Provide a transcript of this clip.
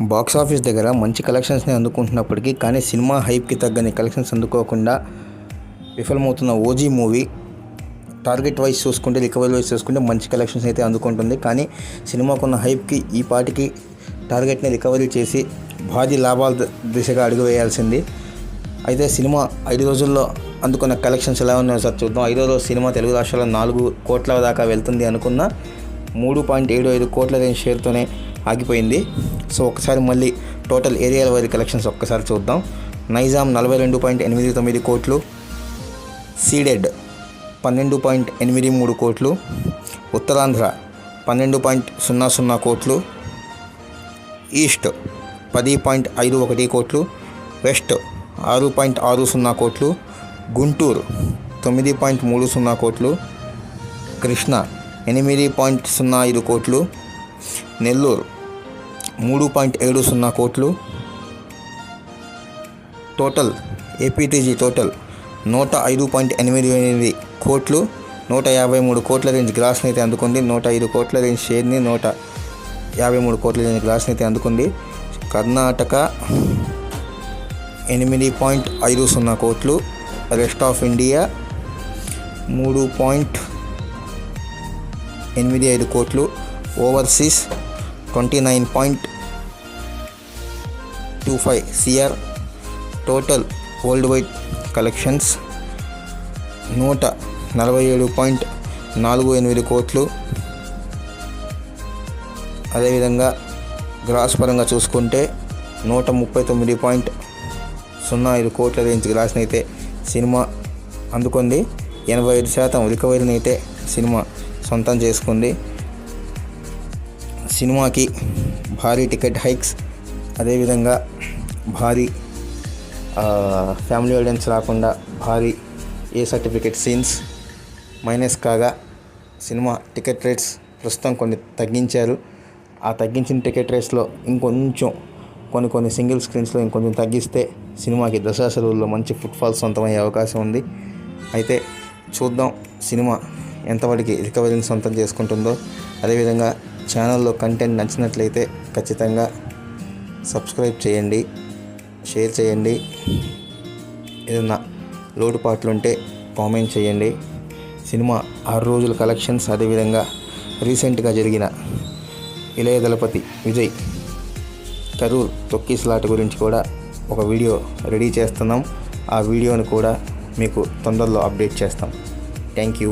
Box office దగ్గర మంచి కలెక్షన్స్ని అందుకుంటున్నప్పటికీ కానీ సినిమా హైప్కి తగ్గని కలెక్షన్స్ అందుకోకుండా విఫలమవుతున్న ఓజీ మూవీ టార్గెట్ వైజ్ చూసుకుంటే, రికవరీ వైజ్ చూసుకుంటే మంచి కలెక్షన్స్ అయితే అందుకుంటుంది. కానీ సినిమాకున్న హైప్కి ఈ పాటికి టార్గెట్ని రికవరీ చేసి భారీ లాభాల దిశగా అడుగు వేయాల్సింది. అయితే సినిమా 5 రోజుల్లో అందుకున్న కలెక్షన్స్ ఎలా ఉన్నాయో సార్ చూద్దాం. 5వ రోజు సినిమా తెలుగు రాష్ట్రాల్లో 4 కోట్ల దాకా వెళ్తుంది అనుకున్న 3.75 కోట్ల రేంజ్ షేర్తోనే ఆగిపోయింది. సో ఒకసారి మళ్ళీ టోటల్ ఏరియాల వారి కలెక్షన్స్ ఒక్కసారి చూద్దాం. నైజాం 42.89 కోట్లు, సీడెడ్ 12.83 కోట్లు, ఉత్తరాంధ్ర 12.00 కోట్లు, ఈస్ట్ 10.51 కోట్లు, వెస్ట్ 6.60 కోట్లు, గుంటూరు 9.30 కోట్లు, కృష్ణా 8.05 కోట్లు, నెల్లూరు 3.70 కోట్లు. టోటల్ ఏపీటీజీ టోటల్ 105.88 కోట్లు, 153 కోట్ల రేంజ్ గ్రాస్ని అయితే అందుకుంది. 105 కోట్ల రేంజ్ షేర్ని 153 కోట్ల రేంజ్ గ్రాస్ని అయితే అందుకుంది. కర్ణాటక 8.50 కోట్లు, రెస్ట్ ఆఫ్ ఇండియా 3.85 కోట్లు, overseas 29.25 CR. Total world wide collections 147.48 కోట్లు. అదేవిధంగా గ్రాస్ పరంగా చూసుకుంటే 139.05 కోట్ల రేంజ్ గ్రాస్ని అయితే సినిమా అందుకుంది. 85% రికవరీని అయితే సినిమా సొంతం చేసుకుంది. సినిమాకి భారీ టికెట్ హైక్స్, అదేవిధంగా భారీ ఫ్యామిలీ ఆడియన్స్ రాకుండా భారీ ఏ సర్టిఫికెట్ సీన్స్ మైనస్ కాగా సినిమా టికెట్ రేట్స్ ప్రస్తుతం కొన్ని తగ్గించారు. ఆ తగ్గించిన టికెట్ రేట్స్లో ఇంకొంచెం కొన్ని సింగిల్ స్క్రీన్స్లో ఇంకొంచెం తగ్గిస్తే సినిమాకి దసరా సెలవుల్లో మంచి ఫుట్ఫాల్ సొంతమయ్యే అవకాశం ఉంది. అయితే చూద్దాం సినిమా ఎంతవరకు రికవరీని సొంతం చేసుకుంటుందో. అదేవిధంగా ఛానల్లో కంటెంట్ నచ్చినట్లయితే ఖచ్చితంగా సబ్స్క్రైబ్ చేయండి, షేర్ చేయండి. ఏదన్నా లోటుపాట్లు ఉంటే కామెంట్ చేయండి. సినిమా 6 రోజుల కలెక్షన్స్, అదేవిధంగా రీసెంట్గా జరిగిన ఇళయ దళపతి విజయ్ కరూర్ తొక్కిసలాట గురించి కూడా ఒక వీడియో రెడీ చేస్తున్నాం. ఆ వీడియోని కూడా మీకు తొందరలో అప్డేట్ చేస్తాం. Thank you.